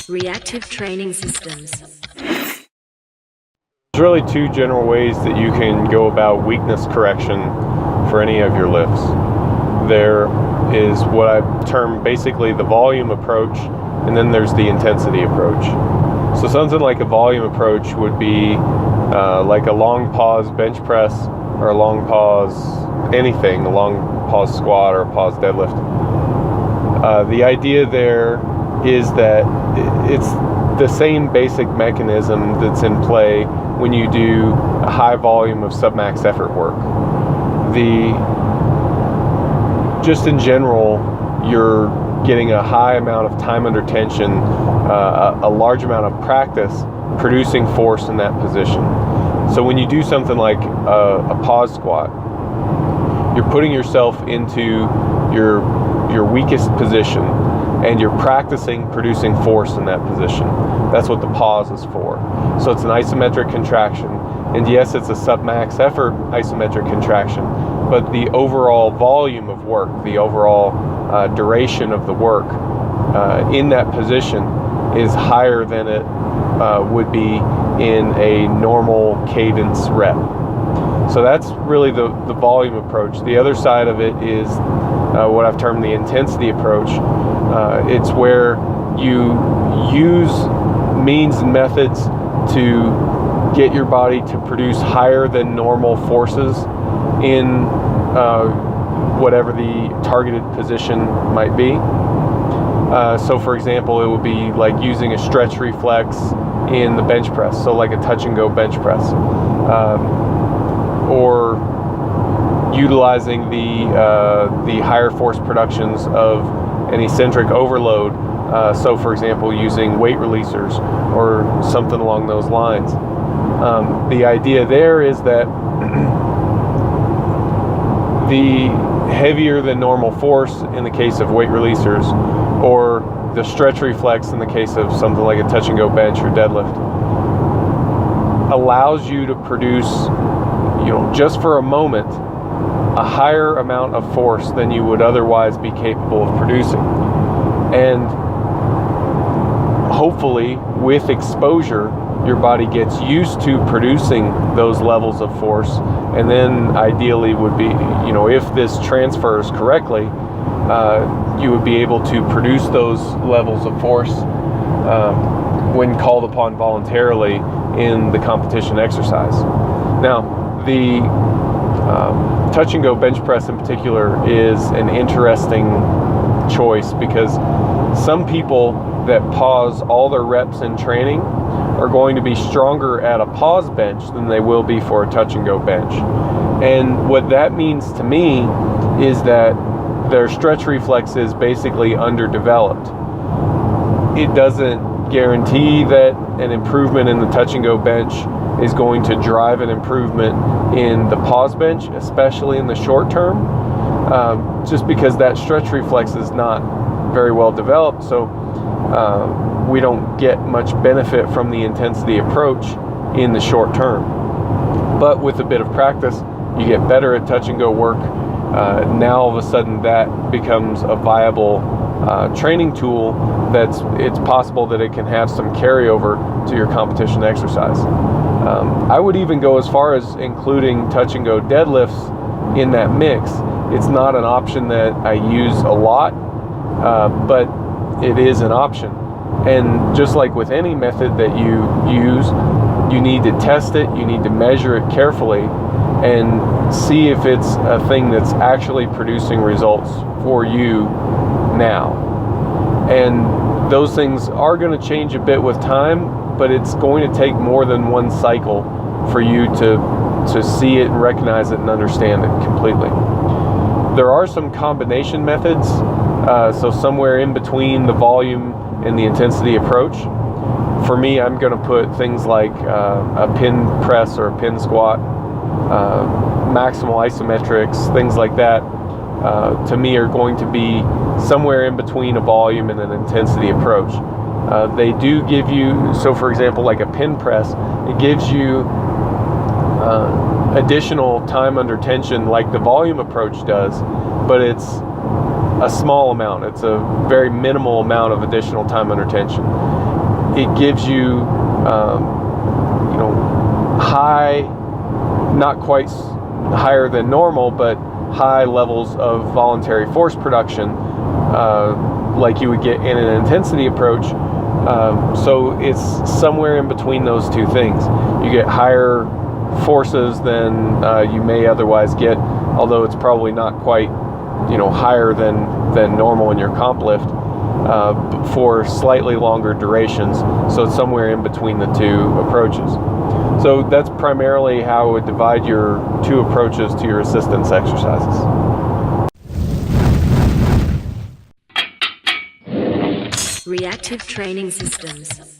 Reactive training systems. There's really two general ways that you can go about weakness correction for any of your lifts. There is what I term basically the volume approach, and then there's the intensity approach. So something like a volume approach would be like a long pause bench press, or a long pause anything, a long pause squat or a pause deadlift. The idea there is that it's the same basic mechanism that's in play when you do a high volume of submax effort work. Just in general, you're getting a high amount of time under tension, a large amount of practice producing force in that position. So when you do something like a pause squat, you're putting yourself into your weakest position, and you're practicing producing force in that position. That's what the pause is for. So it's an isometric contraction, and yes, it's a submax effort isometric contraction, but the overall volume of work, the overall duration of the work in that position is higher than it would be in a normal cadence rep. So that's really the volume approach. The other side of it is what I've termed the intensity approach. It's where you use means and methods to get your body to produce higher than normal forces in whatever the targeted position might be. So for example, it would be like using a stretch reflex in the bench press, so like a touch and go bench press, or utilizing the higher force productions of an eccentric overload, so for example using weight releasers or something along those lines. The idea there is that the heavier than normal force in the case of weight releasers, or the stretch reflex in the case of something like a touch and go bench or deadlift, allows you to produce, just for a moment, a higher amount of force than you would otherwise be capable of producing. And hopefully, with exposure, your body gets used to producing those levels of force, and then ideally would be, if this transfers correctly, you would be able to produce those levels of force when called upon voluntarily in the competition exercise. Now, the touch and go bench press in particular is an interesting choice, because some people that pause all their reps in training are going to be stronger at a pause bench than they will be for a touch and go bench. And what that means to me is that their stretch reflex is basically underdeveloped. It doesn't guarantee that an improvement in the touch and go bench is going to drive an improvement in the pause bench, especially in the short term, just because that stretch reflex is not very well developed. So we don't get much benefit from the intensity approach in the short term. But with a bit of practice, you get better at touch and go work. Now all of a sudden that becomes a viable training tool. It's possible that it can have some carryover to your competition exercise. I would even go as far as including touch and go deadlifts in that mix. It's not an option that I use a lot, but it is an option. And just like with any method that you use, you need to test it, you need to measure it carefully, and see if it's a thing that's actually producing results for you now. And those things are going to change a bit with time, but it's going to take more than one cycle for you to see it and recognize it and understand it completely. There are some combination methods, so somewhere in between the volume and the intensity approach. For me, I'm going to put things like a pin press or a pin squat, maximal isometrics, things like that, to me are going to be somewhere in between a volume and an intensity approach. They do give you, so for example, like a pin press, it gives you additional time under tension like the volume approach does, but it's a small amount. It's a very minimal amount of additional time under tension. it gives you, high, not quite higher than normal, but high levels of voluntary force production, like you would get in an intensity approach. So it's somewhere in between those two things. You get higher forces than you may otherwise get, although it's probably not quite, higher than normal in your comp lift, for slightly longer durations. So it's somewhere in between the two approaches. So that's primarily how I would divide your two approaches to your assistance exercises. Reactive training systems.